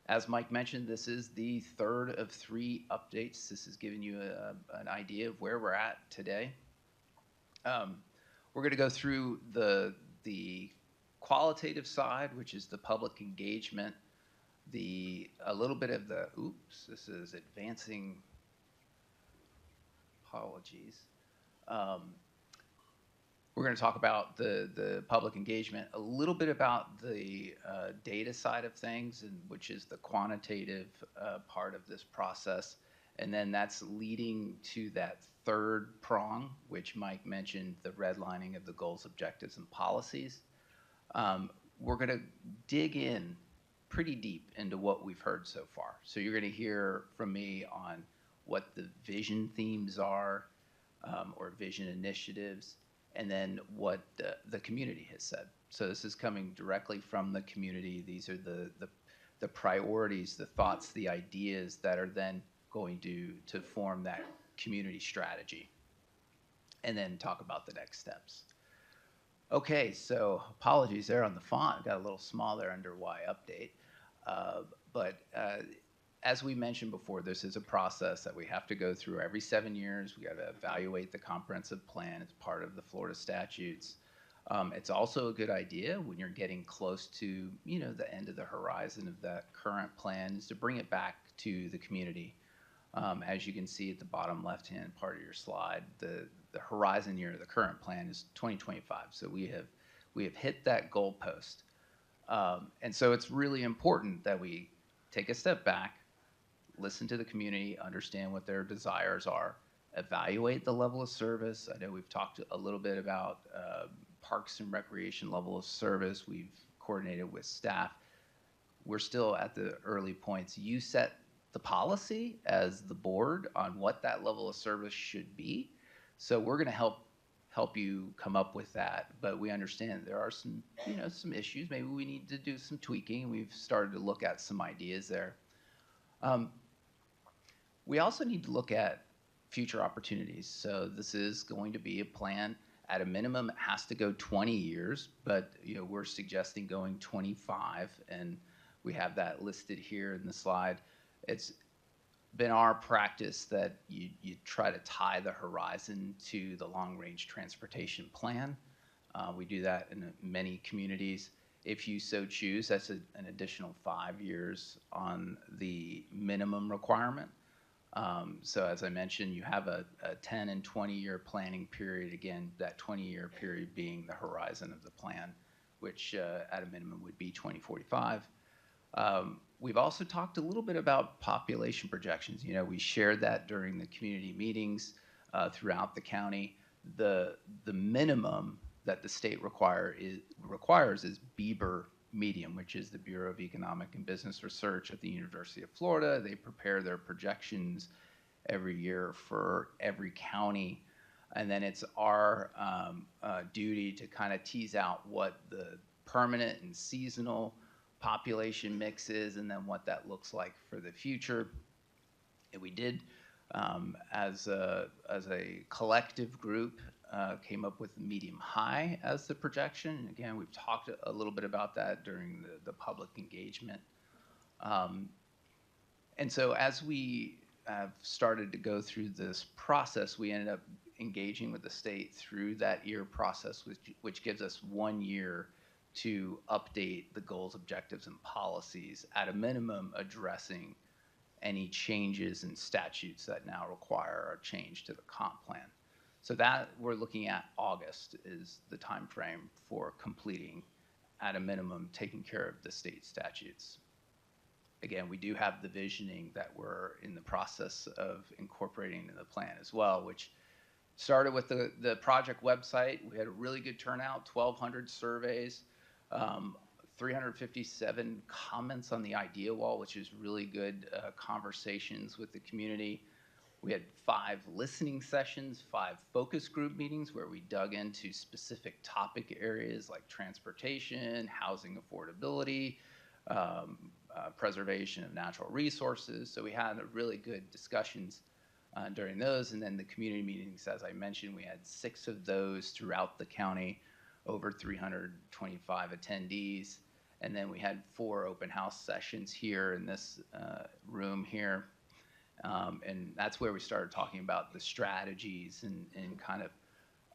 As Mike mentioned, this is the third of 3 updates. This is giving you an idea of where we're at today. Um, we're going to go through the qualitative side, which is the public engagement, a little bit of the oops. This is advancing. Apologies. Um, we're going to talk about the public engagement, a little bit about the data side of things, which is the quantitative part of this process. And then that's leading to that third prong, which Mike mentioned, the redlining of the goals, objectives, and policies. We're going to dig in pretty deep into what we've heard so far. So you're going to hear from me on what the vision themes are, or vision initiatives, and then what the community has said. So this is coming directly from the community. These are the priorities, the thoughts, the ideas that are then going to form that community strategy, and then talk about the next steps. Okay, so apologies there on the font. Got a little small there under Y update. But as we mentioned before, this is a process that we have to go through every 7 years. We got to evaluate the comprehensive plan. It's part of the Florida statutes. It's also a good idea when you're getting close to the end of the horizon of that current plan is to bring it back to the community. As you can see at the bottom left-hand part of your slide, the horizon year of the current plan is 2025. So we have hit that goalpost. And so it's really important that we take a step back, listen to the community, understand what their desires are, evaluate the level of service. I know we've talked a little bit about parks and recreation level of service. We've coordinated with staff. We're still at the early points. You set the policy as the board on what that level of service should be. So we're going to help you come up with that, but we understand there are some issues. Maybe we need to do some tweaking. We've started to look at some ideas there. We also need to look at future opportunities. So this is going to be a plan. At a minimum, it has to go 20 years, but we're suggesting going 25, and we have that listed here in the slide. It's been our practice that you try to tie the horizon to the long-range transportation plan. We do that in many communities. If you so choose, that's an additional 5 years on the minimum requirement. So as I mentioned, you have a 10 and 20-year planning period. Again, that 20-year period being the horizon of the plan, which at a minimum would be 2045. We've also talked a little bit about population projections. We shared that during the community meetings throughout the county. The minimum that the state requires is BEBR medium, which is the Bureau of Economic and Business Research at the University of Florida. They prepare their projections every year for every county. And then it's our duty to kind of tease out what the permanent and seasonal population mix is, and then what that looks like for the future. And we did, as a collective group, came up with medium high as the projection. And again, we've talked a little bit about that during the public engagement. And so as we have started to go through this process, we ended up engaging with the state through that year process, which gives us 1 year to update the goals, objectives, and policies, at a minimum addressing any changes in statutes that now require a change to the comp plan. So that we're looking at August is the time frame for completing, at a minimum, taking care of the state statutes. Again, we do have the visioning that we're in the process of incorporating into the plan as well, which started with the project website. We had a really good turnout, 1,200 surveys, 357 comments on the idea wall, which is really good conversations with the community. We had 5 listening sessions, 5 focus group meetings where we dug into specific topic areas like transportation, housing affordability, preservation of natural resources. So we had really good discussions during those. And then the community meetings, as I mentioned, we had 6 of those throughout the county, over 325 attendees. And then we had 4 open house sessions here in this room here. And that's where we started talking about the strategies and kind of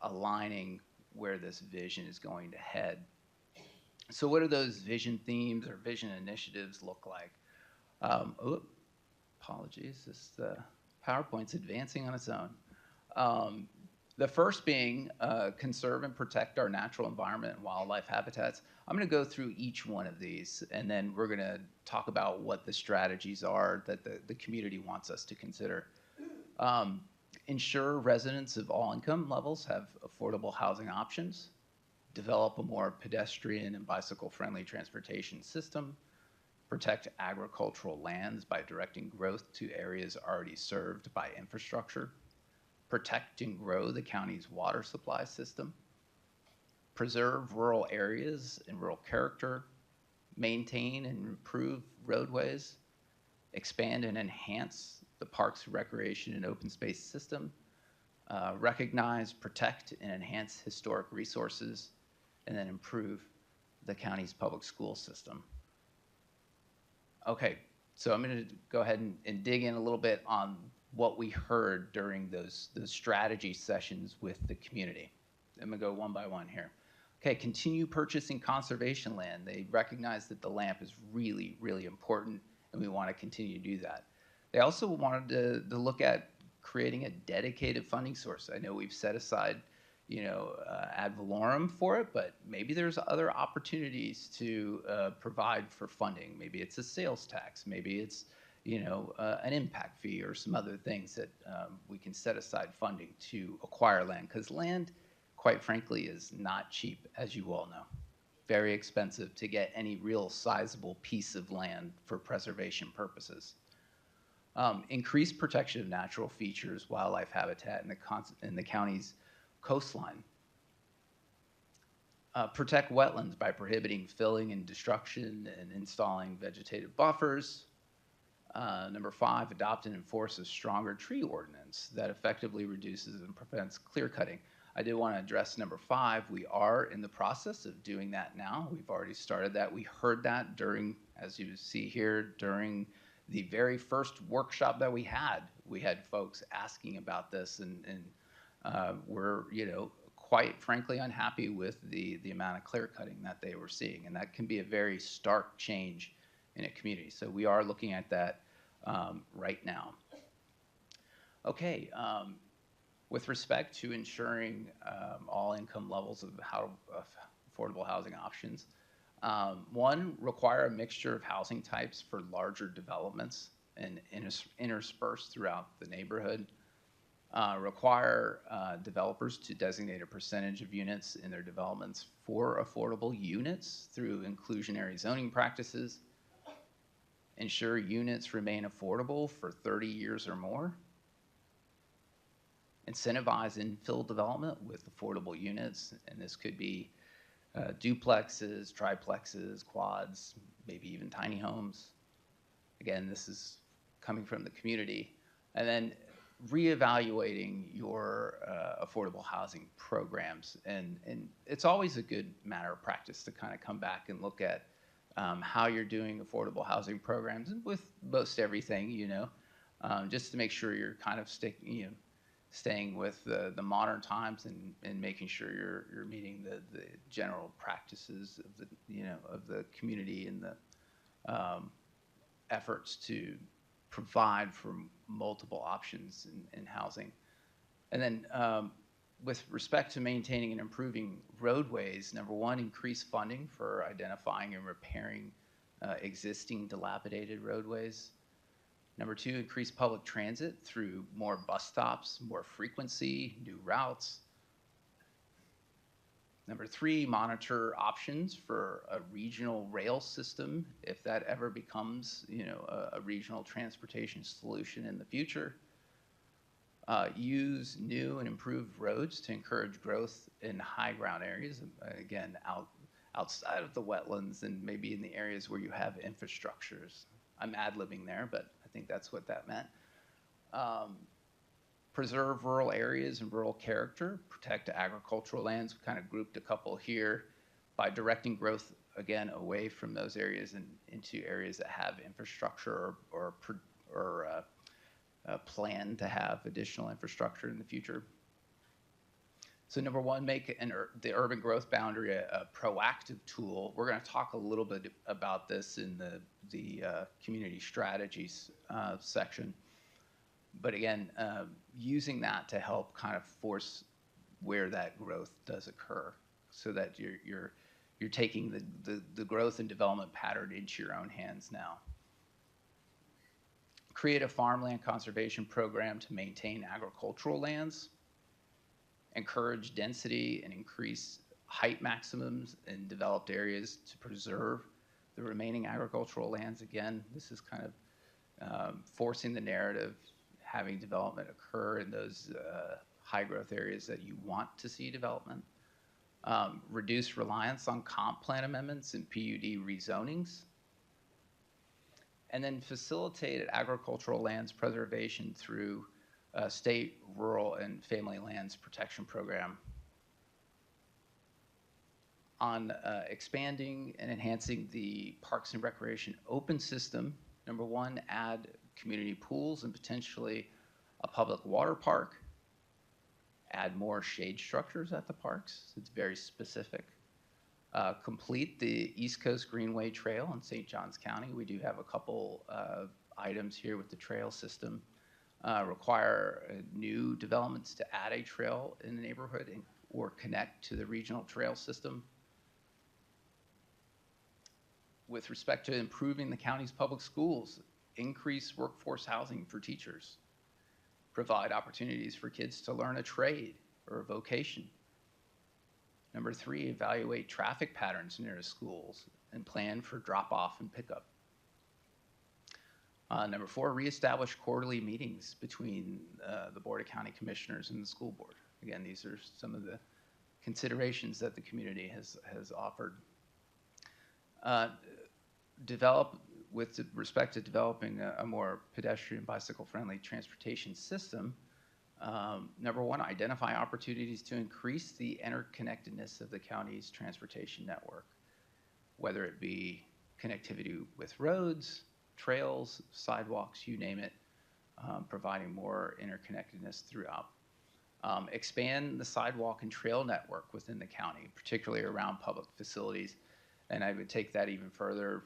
aligning where this vision is going to head. So what do those vision themes or vision initiatives look like? Apologies, this PowerPoint's advancing on its own. The first being conserve and protect our natural environment and wildlife habitats. I'm going to go through each one of these, and then we're going to talk about what the strategies are that the community wants us to consider. Ensure residents of all income levels have affordable housing options. Develop a more pedestrian and bicycle-friendly transportation system. Protect agricultural lands by directing growth to areas already served by infrastructure. Protect and grow the county's water supply system. Preserve rural areas and rural character. Maintain and improve roadways. Expand and enhance the parks, recreation, and open space system. Recognize, protect, and enhance historic resources. And then improve the county's public school system. Okay, so I'm going to go ahead and dig in a little bit on what we heard during those strategy sessions with the community. I'm going to go one by one here. Okay, continue purchasing conservation land. They recognize that the LAMP is really, really important, and we want to continue to do that. They also wanted to look at creating a dedicated funding source. I know we've set aside, ad valorem for it, but maybe there's other opportunities to provide for funding. Maybe it's a sales tax. Maybe it's, an impact fee or some other things that we can set aside funding to acquire land. Because land, quite frankly, is not cheap, as you all know. Very expensive to get any real sizable piece of land for preservation purposes. Increase protection of natural features, wildlife habitat in the county's coastline. Protect wetlands by prohibiting filling and destruction and installing vegetative buffers. Number 5, adopt and enforce a stronger tree ordinance that effectively reduces and prevents clear cutting. I did want to address number 5. We are in the process of doing that now. We've already started that. We heard that during, as you see here, during the very first workshop that we had. We had folks asking about this, and we're, quite frankly unhappy with the amount of clear cutting that they were seeing, and that can be a very stark change in a community. So we are looking at that right now. Okay, with respect to ensuring all income levels of affordable housing options, 1, require a mixture of housing types for larger developments and interspersed throughout the neighborhood. Require developers to designate a percentage of units in their developments for affordable units through inclusionary zoning practices. Ensure units remain affordable for 30 years or more. Incentivize infill development with affordable units, and this could be duplexes, triplexes, quads, maybe even tiny homes. Again, this is coming from the community. And then reevaluating your affordable housing programs. And it's always a good matter of practice to kind of come back and look at how you're doing affordable housing programs, and with most everything, just to make sure you're kind of staying with the modern times and making sure you're meeting the general practices of the community and the efforts to provide for multiple options in housing. And then with respect to maintaining and improving roadways, number 1, increase funding for identifying and repairing existing dilapidated roadways. Number 2, increase public transit through more bus stops, more frequency, new routes. Number 3, monitor options for a regional rail system if that ever becomes, a regional transportation solution in the future. Use new and improved roads to encourage growth in high ground areas, again, outside of the wetlands and maybe in the areas where you have infrastructures. I'm ad-libbing there, but I think that's what that meant. Preserve rural areas and rural character, protect agricultural lands. We kind of grouped a couple here by directing growth again, away from those areas and into areas that have infrastructure or plan to have additional infrastructure in the future. So number one, make the urban growth boundary a proactive tool. We're going to talk a little bit about this in the community strategies section. But again, using that to help kind of force where that growth does occur, so that you're taking the growth and development pattern into your own hands now. Create a farmland conservation program to maintain agricultural lands. Encourage density and increase height maximums in developed areas to preserve the remaining agricultural lands. Again, this is kind of forcing the narrative, having development occur in those high growth areas that you want to see development. Reduce reliance on comp plan amendments and PUD rezonings. And then facilitate agricultural lands preservation through state, rural, and family lands protection program. On expanding and enhancing the Parks and Recreation open system, number one, add community pools and potentially a public water park. Add more shade structures at the parks. It's very specific. Complete the East Coast Greenway Trail in St. Johns County. We do have a couple items here with the trail system. Require new developments to add a trail in the neighborhood or connect to the regional trail system. With respect to improving the county's public schools, increase workforce housing for teachers. Provide opportunities for kids to learn a trade or a vocation. Number three, evaluate traffic patterns near the schools and plan for drop-off and pickup. Number four, reestablish quarterly meetings between the Board of County Commissioners and the school board. Again, these are some of the considerations that the community has offered. Develop, with respect to developing a more pedestrian bicycle-friendly transportation system, number one, identify opportunities to increase the interconnectedness of the county's transportation network, whether it be connectivity with roads, trails, sidewalks, you name it, providing more interconnectedness throughout. Expand the sidewalk and trail network within the county, particularly around public facilities. And I would take that even further,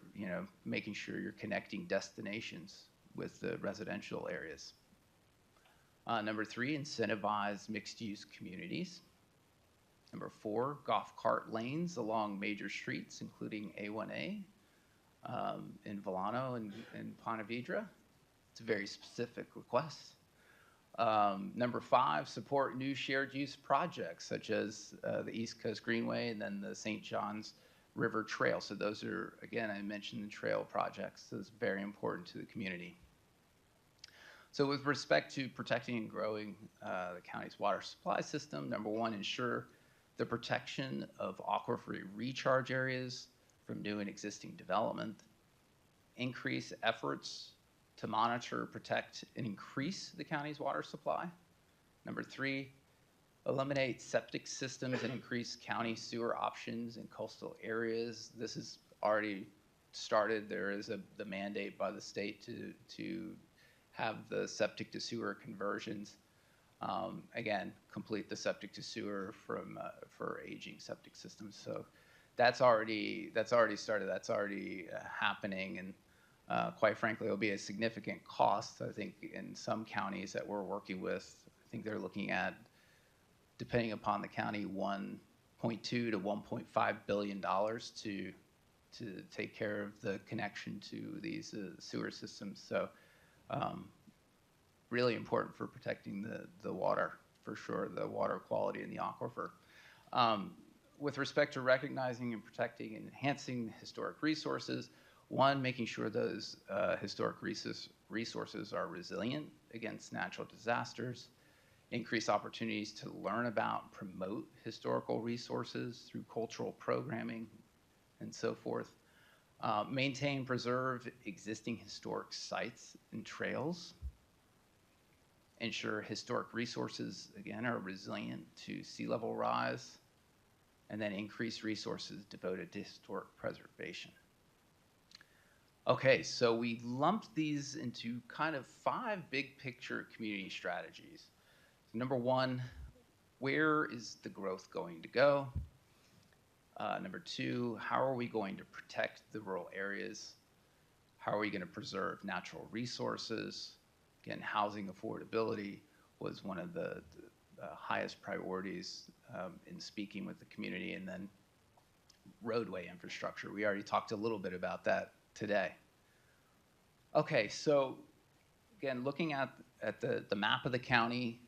making sure you're connecting destinations with the residential areas. Number three, incentivize mixed-use communities. Number four, golf cart lanes along major streets, including A1A in Volano and Ponte Vedra. It's a very specific request. Number five, support new shared use projects such as the East Coast Greenway and then the St. Johns River Trail. So those are, again, I mentioned the trail projects. Those are very important to the community. So with respect to protecting and growing the county's water supply system, number one, ensure the protection of aquifer recharge areas from new and existing development. Increase efforts to monitor, protect, and increase the county's water supply. Number three, eliminate septic systems and increase county sewer options in coastal areas. This is already started. There is the mandate by the state to have the septic to sewer conversions. Again, complete the septic to sewer for aging septic systems. So that's already started. That's already happening, and quite frankly, it'll be a significant cost. I think in some counties that we're working with, I think they're looking at, depending upon the county, $1.2 to $1.5 billion to take care of the connection to these sewer systems. So really important for protecting the water, for sure, the water quality in the aquifer. With respect to recognizing and protecting and enhancing historic resources, one, making sure those historic resources are resilient against natural disasters. Increase opportunities to learn about, promote historical resources through cultural programming and so forth. Maintain, preserve existing historic sites and trails. Ensure historic resources, again, are resilient to sea level rise. and then increase resources devoted to historic preservation. Okay, so we lumped these into kind of 5 big picture community strategies. So number 1, where is the growth going to go? Number 2, how are we going to protect the rural areas? How are we going to preserve natural resources? Again, housing affordability was one of the highest priorities in speaking with the community, and then roadway infrastructure. We already talked a little bit about that today. Okay, so again, looking at the map of the county,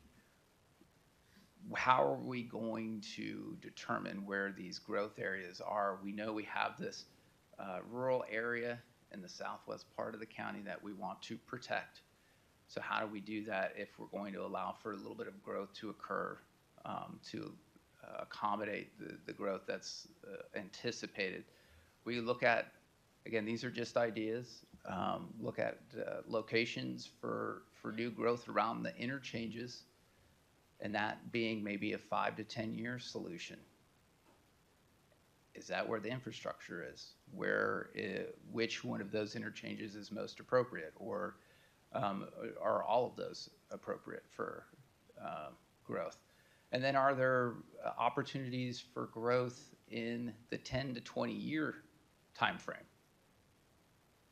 how are we going to determine where these growth areas are? We know we have this rural area in the southwest part of the county that we want to protect. So how do we do that if we're going to allow for a little bit of growth to occur to accommodate the growth that's anticipated? We look at, again, these are just ideas, look at locations for new growth around the interchanges, and that being maybe a 5 to 10 year solution. Is that where the infrastructure is? Which one of those interchanges is most appropriate? Or are all of those appropriate for growth? And then are there opportunities for growth in the 10 to 20 year time frame?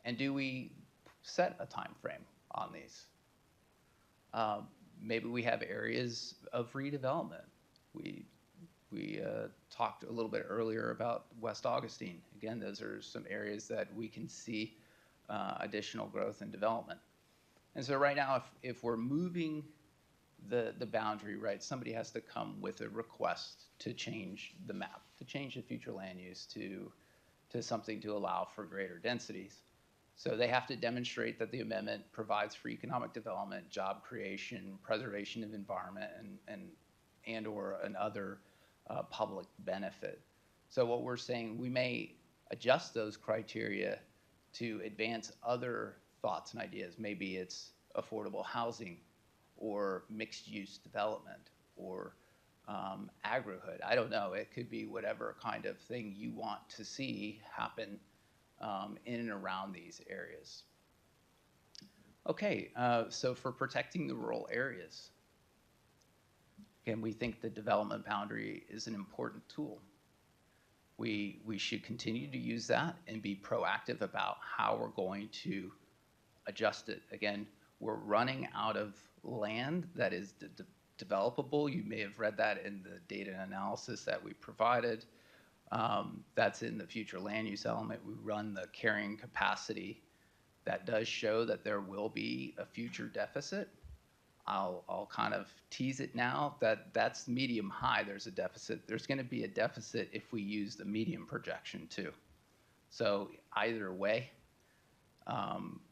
And do we set a time frame on these? Maybe we have areas of redevelopment. We talked a little bit earlier about West Augustine. Again, those are some areas that we can see additional growth and development. And so right now, if we're moving the boundary, right, somebody has to come with a request to change the map, to change the future land use to something to allow for greater densities. So they have to demonstrate that the amendment provides for economic development, job creation, preservation of environment, and or another public benefit. So what we're saying, we may adjust those criteria to advance other thoughts and ideas. Maybe it's affordable housing or mixed use development or agrohood. I don't know. It could be whatever kind of thing you want to see happen in and around these areas. Okay, so for protecting the rural areas, again, we think the development boundary is an important tool. We should continue to use that and be proactive about how we're going to adjust it. Again, we're running out of land that is developable. You may have read that in the data analysis that we provided. That's in the future land use element. We run the carrying capacity that does show that there will be a future deficit. I'll kind of tease it now that's medium high. There's a deficit. There's going to be a deficit if we use the medium projection too. So either way,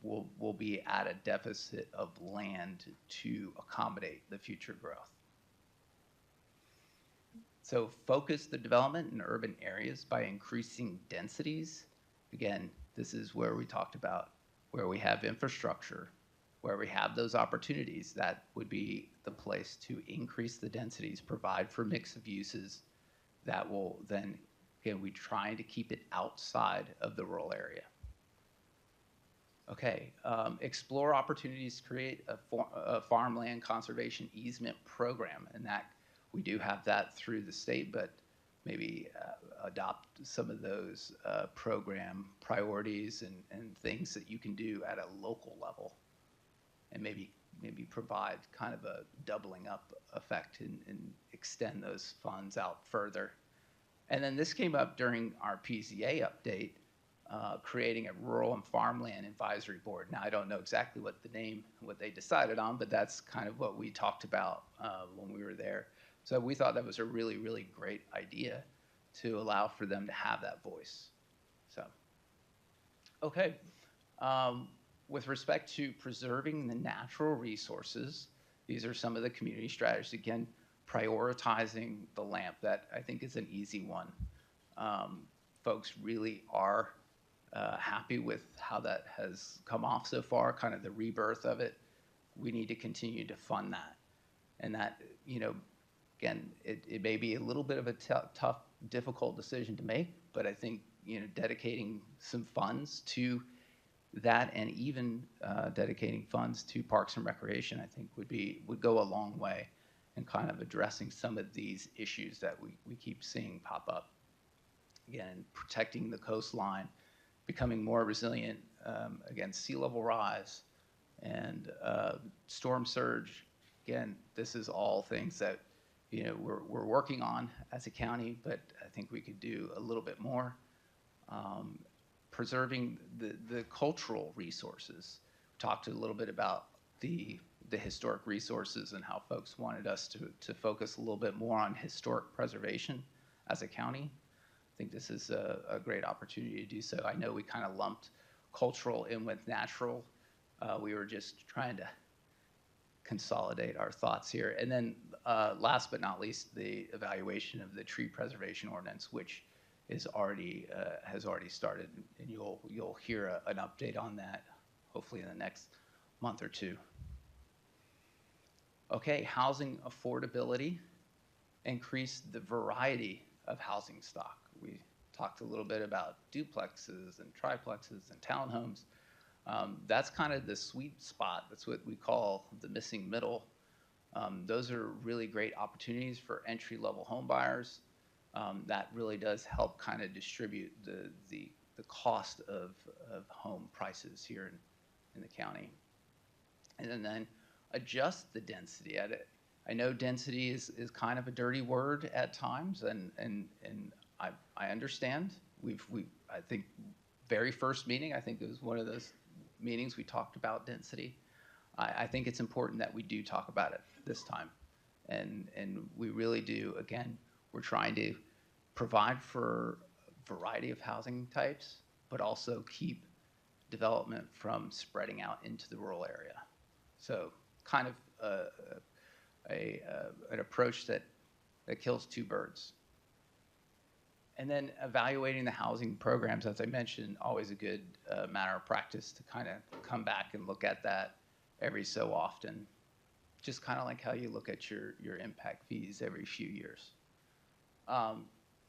we'll be at a deficit of land to accommodate the future growth. So focus the development in urban areas by increasing densities. Again, this is where we talked about where we have infrastructure, where we have those opportunities. That would be the place to increase the densities, provide for mix of uses that will then, again, we're trying to keep it outside of the rural area. Okay, explore opportunities to create a farmland conservation easement program, and that we do have that through the state, but maybe adopt some of those program priorities and things that you can do at a local level, and maybe provide kind of a doubling up effect and extend those funds out further. And then this came up during our PZA update, creating a rural and farmland advisory board. Now, I don't know exactly what they decided on, but that's kind of what we talked about when we were there. So we thought that was a really, really great idea to allow for them to have that voice. So, okay. With respect to preserving the natural resources, these are some of the community strategies. Again, prioritizing the lamp, that I think is an easy one. Folks really are happy with how that has come off so far, kind of the rebirth of it. We need to continue to fund that. And that, again, it may be a little bit of a tough difficult decision to make, but I think, dedicating some funds to that, and even dedicating funds to Parks and Recreation, I think would go a long way in kind of addressing some of these issues that we keep seeing pop up. Again, protecting the coastline, becoming more resilient against sea level rise and storm surge. Again, this is all things that we're working on as a county, but I think we could do a little bit more. Preserving the cultural resources. We talked a little bit about the historic resources and how folks wanted us to focus a little bit more on historic preservation as a county. I think this is a great opportunity to do so. I know we kind of lumped cultural in with natural. We were just trying to consolidate our thoughts here. And then last but not least, the evaluation of the tree preservation ordinance, which has already started, and you'll hear an update on that hopefully in the next month or two. Okay, housing affordability, increase the variety of housing stock. We talked a little bit about duplexes and triplexes and townhomes. That's kind of the sweet spot. That's what we call the missing middle. Those are really great opportunities for entry-level home buyers. That really does help kind of distribute the cost of home prices here in the county. And then adjust the density. I know density is kind of a dirty word at times, and I understand. I think very first meeting, I think it was one of those meetings we talked about density. I think it's important that we do talk about it this time, and we really do. Again, we're trying to provide for a variety of housing types, but also keep development from spreading out into the rural area. So kind of an approach that kills two birds. And then evaluating the housing programs, as I mentioned, always a good matter of practice to kind of come back and look at that every so often. Just kind of like how you look at your impact fees every few years.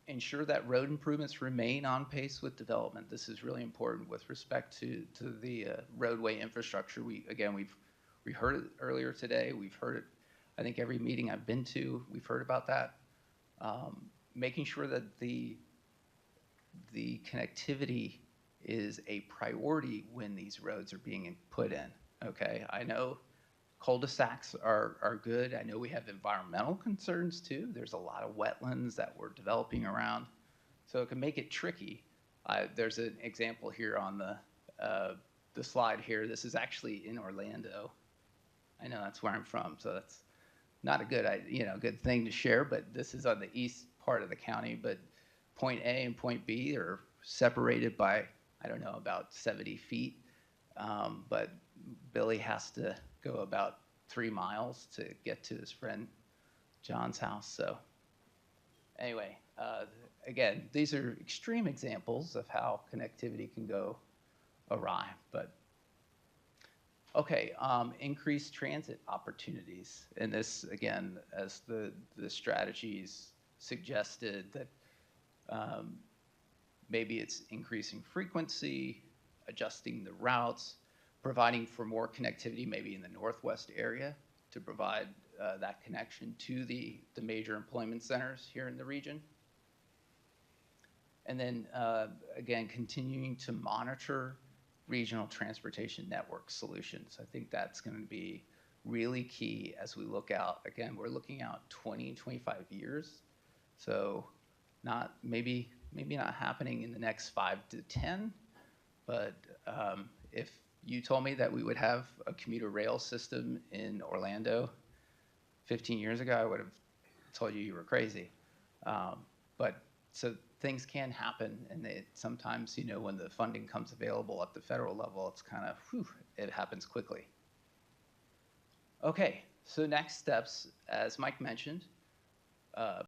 Ensure that road improvements remain on pace with development. This is really important with respect to the roadway infrastructure. We heard it earlier today. We've heard it, I think, every meeting I've been to, we've heard about that. Making sure that the connectivity is a priority when these roads are being put in, okay? I know cul-de-sacs are good. I know we have environmental concerns too. There's a lot of wetlands that we're developing around, so it can make it tricky. There's an example here on the slide here. This is actually in Orlando. I know that's where I'm from, so that's not a good thing to share, but this is on the east part of the county, but point A and point B are separated by, I don't know, about 70 feet. But Billy has to go about 3 miles to get to his friend John's house. So anyway, again, these are extreme examples of how connectivity can go awry, but okay, increased transit opportunities. And this, again, as the strategies suggested, that maybe it's increasing frequency, adjusting the routes, providing for more connectivity maybe in the northwest area to provide that connection to the major employment centers here in the region. And then, again, continuing to monitor regional transportation network solutions. I think that's going to be really key as we look out. Again, we're looking out 20, 25 years. So maybe not happening in the next 5 to 10, but if you told me that we would have a commuter rail system in Orlando 15 years ago, I would have told you were crazy. But so things can happen, and sometimes, when the funding comes available at the federal level, it's kind of, it happens quickly. Okay, so next steps, as Mike mentioned,